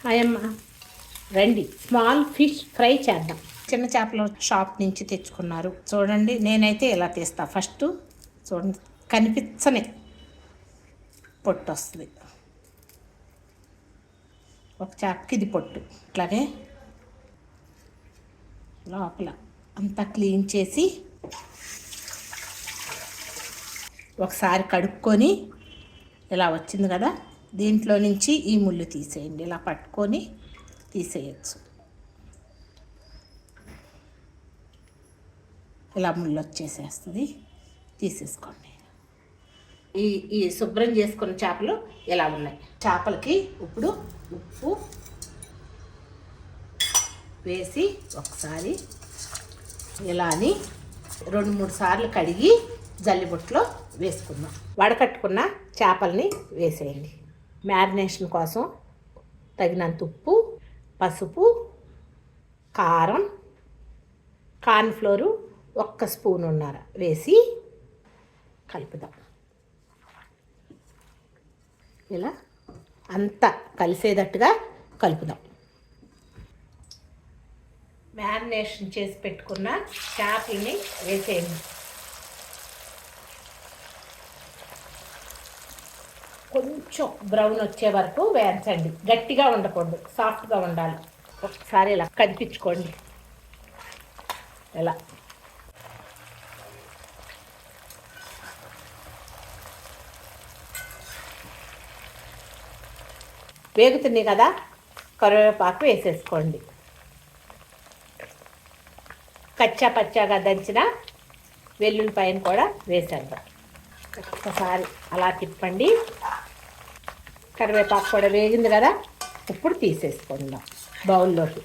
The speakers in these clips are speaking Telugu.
హాయమ్మ, రండి స్మాల్ ఫిష్ ఫ్రై చేద్దాం. చిన్న చేపలు షాప్ నుంచి తెచ్చుకున్నారు. చూడండి, నేనైతే ఇలా తీస్తా. ఫస్ట్ చూడండి, కనిపించని పొట్టు వస్తుంది. ఒక చేపకి ఇది పొట్టు. అట్లాగే లోపల అంతా క్లీన్ చేసి ఒకసారి కడుక్కొని ఇలా వచ్చింది కదా, దీంట్లో నుంచి ఈ ముళ్ళు తీసేయండి. ఇలా పట్టుకొని తీసేయచ్చు. ఇలా ముళ్ళు వచ్చేసేస్తుంది, తీసేసుకోండి. ఈ శుభ్రం చేసుకున్న చేపలు ఇలా ఉన్నాయి. చేపలకి ఇప్పుడు ఉప్పు వేసి ఒకసారి ఇలా అని 2-3 సార్లు కడిగి జల్లిబుట్టలో వేసుకుందాం. వడకట్టుకున్న చేపల్ని వేసేయండి. మ్యారినేషన్ కోసం తగినంత ఉప్పు, పసుపు, కారం, కార్న్ఫ్లోరు 1 స్పూనున్నర వేసి కలుపుదాం. ఇలా అంతా కలిసేటట్టుగా కలుపుదాం. మ్యారినేషన్ చేసి పెట్టుకున్న చేపల్ని వేసేయండి. కొంచెం బ్రౌన్ వచ్చే వరకు వేయించండి. గట్టిగా ఉండకూడదు, సాఫ్ట్గా ఉండాలి. ఒకసారి ఇలా కదిపించుకోండి. ఇలా వేగుతుంది కదా, కరివేపాకు వేసేసుకోండి. కచ్చా పచ్చాగా దంచిన వెల్లుల్లిపాయను కూడా వేసేద్దాం. ఒక్కసారి అలా తిప్పండి. కరివేపాకు కూడా వేగింది కదా, ఇప్పుడు తీసేసుకుందాం బౌల్లోకి.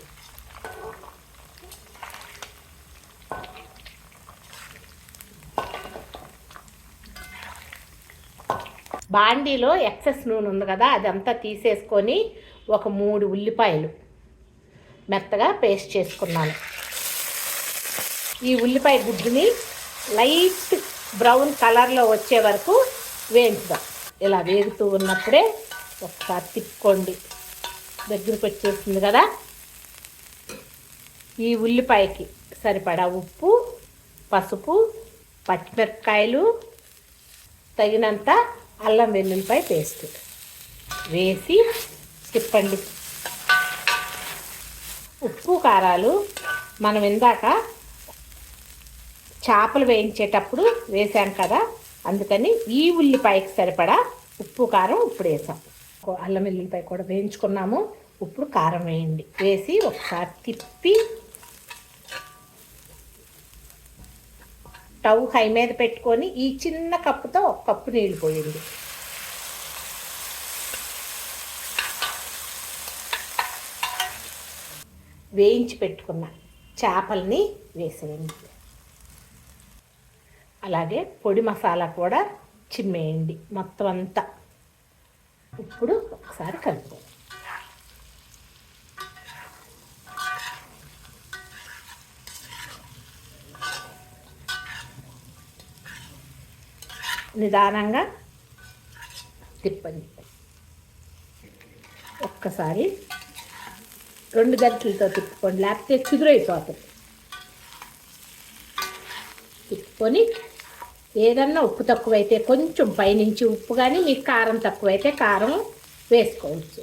బాండీలో ఎక్సెస్ నూనె ఉంది కదా, అదంతా తీసేసుకొని ఒక 3 ఉల్లిపాయలు మెత్తగా పేస్ట్ చేసుకున్నాను. ఈ ఉల్లిపాయ గుడ్డుని లైట్ బ్రౌన్ కలర్లో వచ్చే వరకు వేయించుదాం. ఇలా వేగుతూ ఉన్నప్పుడే ఒకసారి తిప్పుకోండి. దగ్గరికి వచ్చేస్తుంది కదా. ఈ ఉల్లిపాయకి సరిపడా ఉప్పు, పసుపు, పచ్చిమిరపకాయలు, తగినంత అల్లం వెల్లుల్లిపాయ పేస్ట్ వేసి తిప్పండి. ఉప్పు కారాలు మనం ఇందాక చేపలు వేయించేటప్పుడు వేసాం కదా, అందుకని ఈ ఉల్లిపాయకి సరిపడా ఉప్పు కారం ఇప్పుడు వేసాం. అల్లం వెల్లుల్లిపాయ కూడా వేయించుకున్నాము. ఇప్పుడు కారం వేయండి. వేసి ఒకసారి తిప్పి స్టవ్ హై మీద పెట్టుకొని ఈ చిన్న కప్పుతో 1 కప్పు నీళ్ళు పోయండి. వేయించి పెట్టుకున్న చేపల్ని వేసేయండి. అలాగే పొడి మసాలా కూడా చిమ్మేయండి మొత్తం అంతా. ఇప్పుడు ఒకసారి కలుపుకోండి. నిదానంగా తిప్పండి. ఒక్కసారి 2 గంటలతో తిప్పుకోండి, లేకపోతే చిగురైపోతుంది. తిప్పుకొని ఏదన్నా ఉప్పు తక్కువైతే కొంచెం పైనుంచి ఉప్పు, కానీ మీకు కారం తక్కువైతే కారం వేసుకోవచ్చు.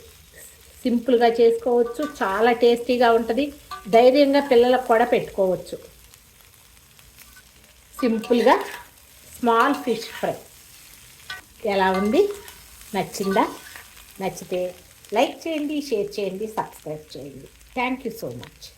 సింపుల్గా చేసుకోవచ్చు, చాలా టేస్టీగా ఉంటుంది. ధైర్యంగా పిల్లలకు కూడా పెట్టుకోవచ్చు. సింపుల్గా స్మాల్ ఫిష్ ఫ్రై ఎలా ఉంది? నచ్చిందా? నచ్చితే లైక్ చేయండి, షేర్ చేయండి, సబ్స్క్రైబ్ చేయండి. Thank you so much.